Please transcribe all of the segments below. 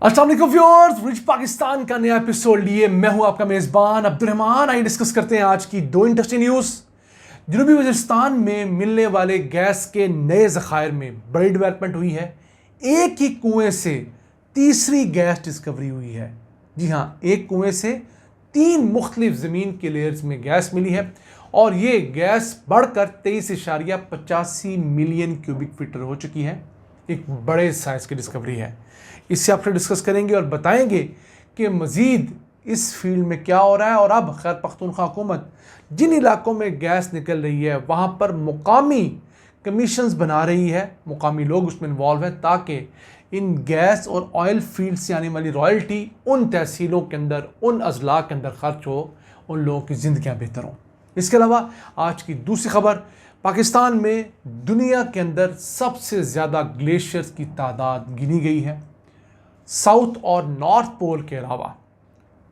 अस्सलाम वालेकुम viewers, rich Pakistan का नया एपिसोड लिए मैं हूं आपका मेज़बान अब्दुल रहमान। आइए डिस्कस करते हैं आज की दो इंटरेस्टिंग न्यूज़। जनूबी वज़ीरिस्तान में मिलने वाले गैस के नए ज़खायर में बड़ी डेवलपमेंट हुई है। एक ही कुएं से तीसरी गैस डिस्कवरी हुई है। जी हाँ, एक कुएं से 3 मुख्तलिफ ज़मीन के लेयर्स में गैस मिली है और ये गैस बढ़कर 23.85 मिलियन क्यूबिक फीट हो चुकी है। एक बड़े साइज़ की डिस्कवरी है। इससे आपसे डिस्कस करेंगे और बताएंगे कि मज़ीद इस फील्ड में क्या हो रहा है और अब खैर पख्तूनख्वा हुकूमत जिन इलाकों में गैस निकल रही है वहाँ पर मुकामी कमीशंस बना रही है, मुकामी लोग उसमें इन्वॉल्व हैं ताकि इन गैस और ऑयल फील्ड से आने वाली रॉयल्टी उन तहसीलों के अंदर, उन अजला के अंदर खर्च हो, उन लोगों की ज़िंदगियाँ बेहतर हों। इसके अलावा आज की दूसरी खबर, पाकिस्तान में दुनिया के अंदर सबसे ज़्यादा ग्लेशियर्स की तादाद गिनी गई है। साउथ और नॉर्थ पोल के अलावा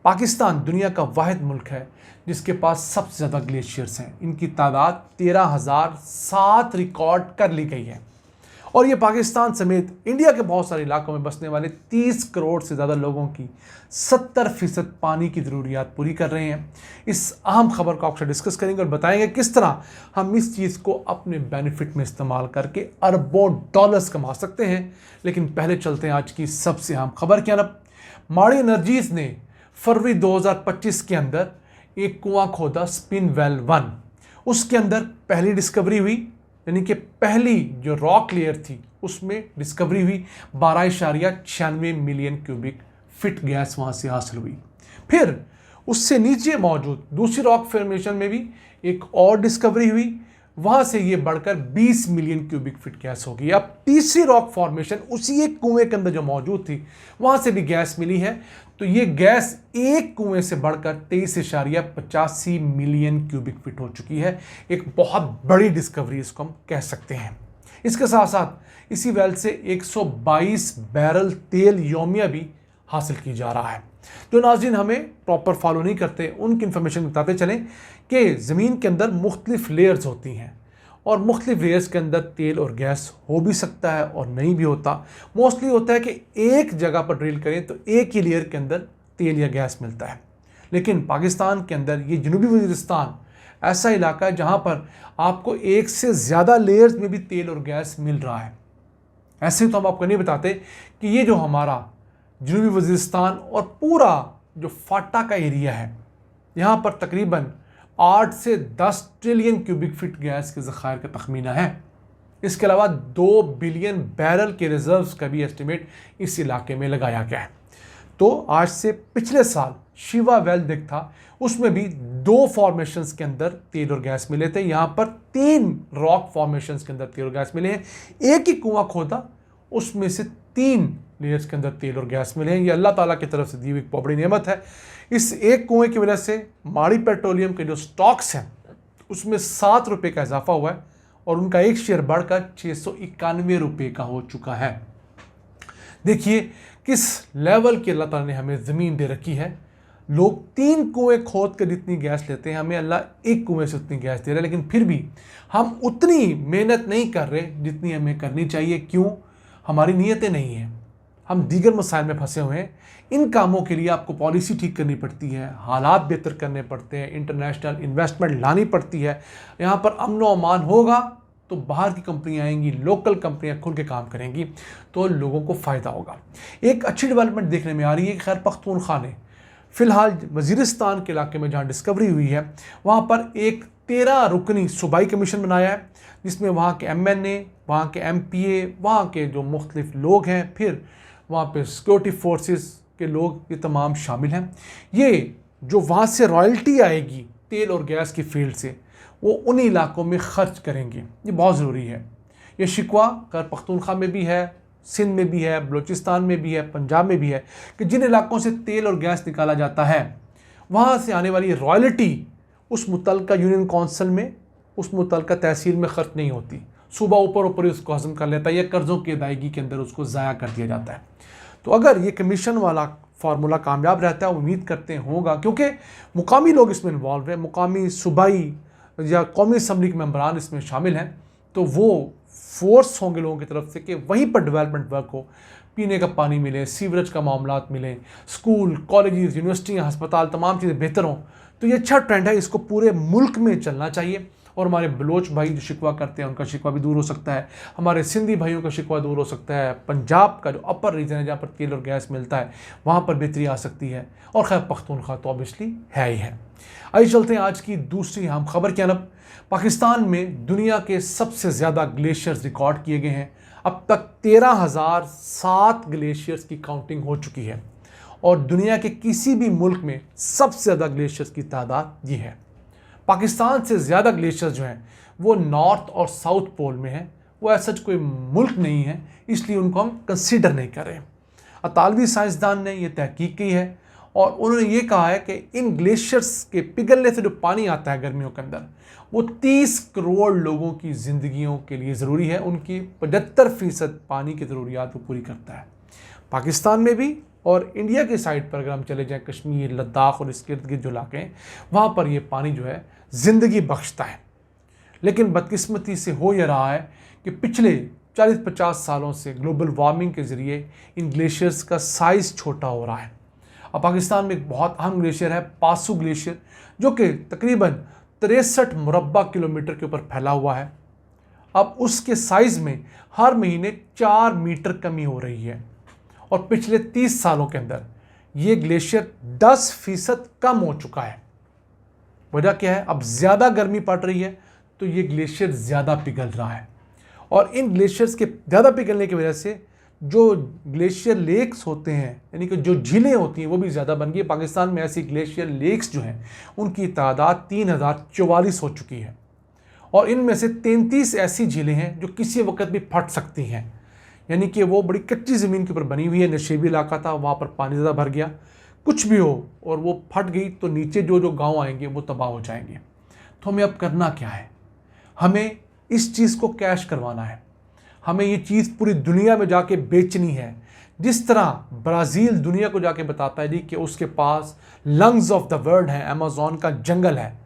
पाकिस्तान दुनिया का वाहिद मुल्क है जिसके पास सबसे ज़्यादा ग्लेशियर्स हैं। इनकी तादाद 13,007 रिकॉर्ड कर ली गई है और ये पाकिस्तान समेत इंडिया के बहुत सारे इलाकों में बसने वाले 30 करोड़ से ज़्यादा लोगों की 70% पानी की ज़रूरियात पूरी कर रहे हैं। इस अहम खबर को आपसे डिस्कस करेंगे और बताएंगे किस तरह हम इस चीज़ को अपने बेनिफिट में इस्तेमाल करके अरबों डॉलर्स कमा सकते हैं। लेकिन पहले चलते हैं आज की सबसे अहम खबर की तरफ। माड़ी एनर्जीज़ ने फरवरी 2025 के अंदर एक कुआं खोदा, स्पिन वेल 1। उसके अंदर पहली डिस्कवरी हुई, यानी कि पहली जो रॉक लेयर थी उसमें डिस्कवरी हुई। 12.96 मिलियन क्यूबिक फिट गैस वहाँ से हासिल हुई। फिर उससे नीचे मौजूद दूसरी रॉक फॉर्मेशन में भी एक और डिस्कवरी हुई, वहाँ से ये बढ़कर 20 मिलियन क्यूबिक फिट गैस होगी। अब तीसरी रॉक फॉर्मेशन उसी एक कुएं के अंदर जो मौजूद थी वहाँ से भी गैस मिली है। तो ये गैस एक कुएं से बढ़कर 23.85 मिलियन क्यूबिक फिट हो चुकी है। एक बहुत बड़ी डिस्कवरी इसको हम कह सकते हैं। इसके साथ साथ इसी वेल से 122 बैरल तेल यौमिया भी हासिल की जा रहा है। जो नाज़रीन हमें प्रॉपर फॉलो नहीं करते उनकी इन्फॉर्मेशन बताते चलें कि ज़मीन के अंदर मुख्तलिफ लेयर्स होती हैं और मुख्तलिफ लेयर्स के अंदर तेल और गैस हो भी सकता है और नहीं भी होता। मोस्टली होता है कि एक जगह पर ड्रिल करें तो एक ही लेयर के अंदर तेल या गैस मिलता है। लेकिन पाकिस्तान के अंदर ये जनूबी वज़ीरिस्तान ऐसा इलाका है जहाँ पर आपको एक से ज़्यादा लेयर्स में भी तेल और गैस मिल रहा है। ऐसे तो हम आपको नहीं बताते कि ये जो हमारा जनूबी वज़ीरिस्तान और पूरा जो फाटा का एरिया है यहाँ पर तकरीबन 8 से 10 ट्रिलियन क्यूबिक फिट गैस के ज़खायर का तखमीना है। इसके अलावा 2 बिलियन बैरल के रिजर्व्स का भी एस्टिमेट इस इलाके में लगाया गया है। तो आज से पिछले साल शिवा वेल दिख था, उसमें भी 2 फॉर्मेशंस के अंदर तेल और गैस मिले थे। यहाँ पर 3 रॉक फॉर्मेशंस के अंदर तेल और गैस मिले हैं। एक ही कुआं खोदा, उसमें से 3 लेयर्स के अंदर तेल और गैस मिले हैं। ये अल्लाह ताला की तरफ से दी हुई एक बड़ी नेमत है। इस एक कुएं की वजह से माड़ी पेट्रोलियम के जो स्टॉक्स हैं उसमें 7 रुपये का इजाफा हुआ है और उनका एक शेयर बढ़कर 691 रुपये का हो चुका है। देखिए किस लेवल की अल्लाह ताला ने हमें ज़मीन दे रखी है। लोग 3 कुएं खोद कर जितनी गैस लेते हैं, हमें अल्लाह एक कुएं से उतनी गैस दे रहा है, लेकिन फिर भी हम उतनी मेहनत नहीं कर रहे जितनी हमें करनी चाहिए। क्यों? हमारी नीयतें नहीं हैं, हम दीगर मसाइल में फंसे हुए हैं। इन कामों के लिए आपको पॉलिसी ठीक करनी पड़ती है, हालात बेहतर करने पड़ते हैं, इंटरनेशनल इन्वेस्टमेंट लानी पड़ती है। यहाँ पर अमन व अमान होगा तो बाहर की कंपनियाँ आएंगी, लोकल कंपनियाँ खुल के काम करेंगी तो लोगों को फ़ायदा होगा। एक अच्छी डेवलपमेंट देखने में आ रही है। खैर पख्तूनख्वा ने फ़िलहाल वज़ीरिस्तान के इलाके में जहाँ डिस्कवरी हुई है वहाँ पर एक 13 रुकनी सूबाई कमीशन बनाया है जिसमें वहाँ के MNA, वहाँ के MPA, वहाँ के जो मुख्तलिफ लोग हैं, फिर वहाँ पे सिक्योरिटी फोर्सेस के लोग, ये तमाम शामिल हैं। ये जो वहाँ से रॉयल्टी आएगी तेल और गैस की फील्ड से वो उन इलाकों में ख़र्च करेंगे। ये बहुत ज़रूरी है। ये शिकवा खैर पख्तूनख्वा में भी है, सिंध में भी है, बलूचिस्तान में भी है, पंजाब में भी है कि जिन इलाकों से तेल और गैस निकाला जाता है वहाँ से आने वाली रॉयल्टी उस मुतल्लिका यूनियन काउंसिल में, उस मुतल्लिका तहसील में ख़र्च नहीं होती। सूबा ऊपर ऊपर ही उसको हज़म कर लेता है या कर्ज़ों की अदायगी के अंदर उसको ज़ाया कर दिया जाता है। तो अगर ये कमीशन वाला फार्मूला कामयाब रहता है, उम्मीद करते हैं होगा, क्योंकि मुकामी लोग इसमें इन्वॉल्व हैं, मुकामी सूबाई या कौमी असम्बली के मेंबरान इसमें शामिल हैं, तो वो फोर्स होंगे लोगों की तरफ से कि वहीं पर डेवलपमेंट वर्क हो, पीने का पानी मिले, सीवरेज का मामलात मिले, स्कूल, कॉलेजेस, यूनिवर्सिटियाँ, अस्पताल, तमाम चीज़ें बेहतर हों। तो ये अच्छा ट्रेंड है, इसको पूरे मुल्क में चलना चाहिए। और हमारे बलोच भाई जो शिकवा करते हैं उनका शिकवा भी दूर हो सकता है, हमारे सिंधी भाइयों का शिकवा दूर हो सकता है, पंजाब का जो अपर रीजन है जहाँ पर तेल और गैस मिलता है वहाँ पर बेहतरी आ सकती है, और खैर पख्तूनख्वा तो ऑब्वियसली है ही है। आइए चलते हैं आज की दूसरी अहम खबर की तरफ। पाकिस्तान में दुनिया के सबसे ज़्यादा ग्लेशियर्स रिकॉर्ड किए गए हैं। अब तक 13,007 ग्लेशियर्स की काउंटिंग हो चुकी है, और दुनिया के किसी भी मुल्क में सबसे ज़्यादा ग्लेशियर्स की तादाद ये है। पाकिस्तान से ज़्यादा ग्लेशियर्स जो हैं वो नॉर्थ और साउथ पोल में हैं। वो ऐसा कोई मुल्क नहीं है, इसलिए उनको हम कंसीडर नहीं कर रहे। अतालवी साइंसदान ने यह तहकीक की है, और उन्होंने ये कहा है कि इन ग्लेशियर्स के पिघलने से जो पानी आता है गर्मियों के अंदर, वो 30 करोड़ लोगों की ज़िंदगियों के लिए ज़रूरी है। उनकी 75% पानी की ज़रूरियात वो पूरी करता है। पाकिस्तान में भी और इंडिया की साइड पर अगर हम चले जाएँ, कश्मीर, लद्दाख और इसके इर्द गिर्द जो इलाके हैं, वहाँ पर ये पानी जो है ज़िंदगी बख्शता है। लेकिन बदकिस्मती से हो यह रहा है कि पिछले 40-50 सालों से ग्लोबल वार्मिंग के ज़रिए इन ग्लेशियर्स का साइज़ छोटा हो रहा है। अब पाकिस्तान में एक बहुत अहम ग्लेशियर है पासू ग्लेशियर, जो कि तकरीबन 63 मुरब्बा किलोमीटर के ऊपर फैला हुआ है। अब उसके साइज़ में हर महीने 4 मीटर कमी हो रही है, और पिछले 30 सालों के अंदर ये ग्लेशियर 10% कम हो चुका है। वजह क्या है? अब ज़्यादा गर्मी पड़ रही है तो ये ग्लेशियर ज़्यादा पिघल रहा है, और इन ग्लेशियर्स के ज़्यादा पिघलने की वजह से जो ग्लेशियर लेक्स होते हैं, यानी कि जो झीलें होती हैं, वो भी ज़्यादा बन गई। पाकिस्तान में ऐसी ग्लेशियर लेक्स जो हैं उनकी तादाद 3044 हो चुकी है, और इनमें से 33 ऐसी झीलें हैं जो किसी वक्त भी फट सकती हैं। यानी कि वो बड़ी कच्ची ज़मीन के ऊपर बनी हुई है, नशेबी इलाका था, वहाँ पर पानी ज़्यादा भर गया, कुछ भी हो और वो फट गई तो नीचे जो जो गांव आएंगे वो तबाह हो जाएंगे। तो हमें अब करना क्या है? हमें इस चीज़ को कैश करवाना है। हमें ये चीज़ पूरी दुनिया में जाके बेचनी है। जिस तरह ब्राज़ील दुनिया को जाके बताता है जी कि उसके पास लंग्स ऑफ द वर्ल्ड है, अमेज़न का जंगल है,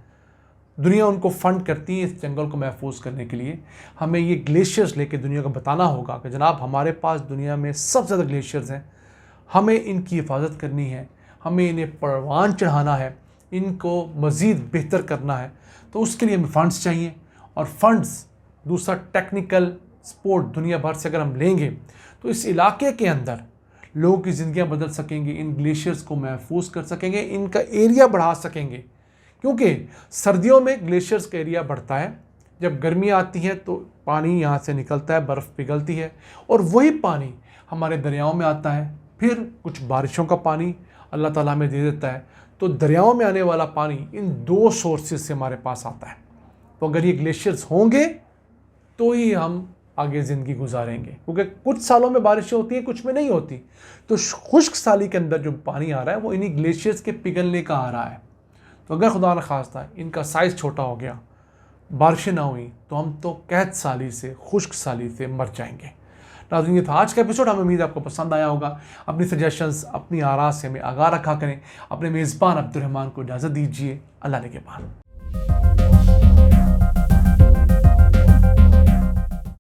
दुनिया उनको फंड करती है इस जंगल को महफूज करने के लिए। हमें ये ग्लेशियर्स लेके दुनिया को बताना होगा कि जनाब हमारे पास दुनिया में सबसे ज़्यादा ग्लेशियर्स हैं, हमें इनकी हिफाजत करनी है, हमें इन्हें परवान चढ़ाना है, इनको मज़ीद बेहतर करना है। तो उसके लिए हमें फ़ंड्स चाहिए, और फंड्स दूसरा टेक्निकल सपोर्ट दुनिया भर से अगर हम लेंगे तो इस इलाके के अंदर लोगों की ज़िंदगियां बदल सकेंगी, इन ग्लेशियर्स को महफूज कर सकेंगे, इनका एरिया बढ़ा सकेंगे। क्योंकि सर्दियों में ग्लेशियर्स का एरिया बढ़ता है, जब गर्मियाँ आती हैं तो पानी यहाँ से निकलता है, बर्फ़ पिघलती है, और वही पानी हमारे दरियाओं में आता है। फिर कुछ बारिशों का पानी अल्लाह ताला हमें दे देता है, तो दरियाओं में आने वाला पानी इन 2 सोर्सेज से हमारे पास आता है। तो अगर ये ग्लेशियर्स होंगे तो ही हम आगे ज़िंदगी गुजारेंगे, क्योंकि कुछ सालों में बारिशें होती हैं, कुछ में नहीं होती। तो खुश्क साली के अंदर जो पानी आ रहा है वो इन्हीं ग्लेशियर्स के पिघलने का आ रहा है। तो अगर खुदा न खास्ता इनका साइज़ छोटा हो गया, बारिशें ना हुई, तो हम तो कैद साली से, खुश्क साली से मर जाएंगे। नाज़रीन, ये था आज का एपिसोड। हमें उम्मीद आपको पसंद आया होगा। अपनी सजेशंस, अपनी आरा से हमें आगाह रखा करें। अपने मेज़बान अब्दुर्रहमान को इजाज़त दीजिए। अल्लाह ने के बाद।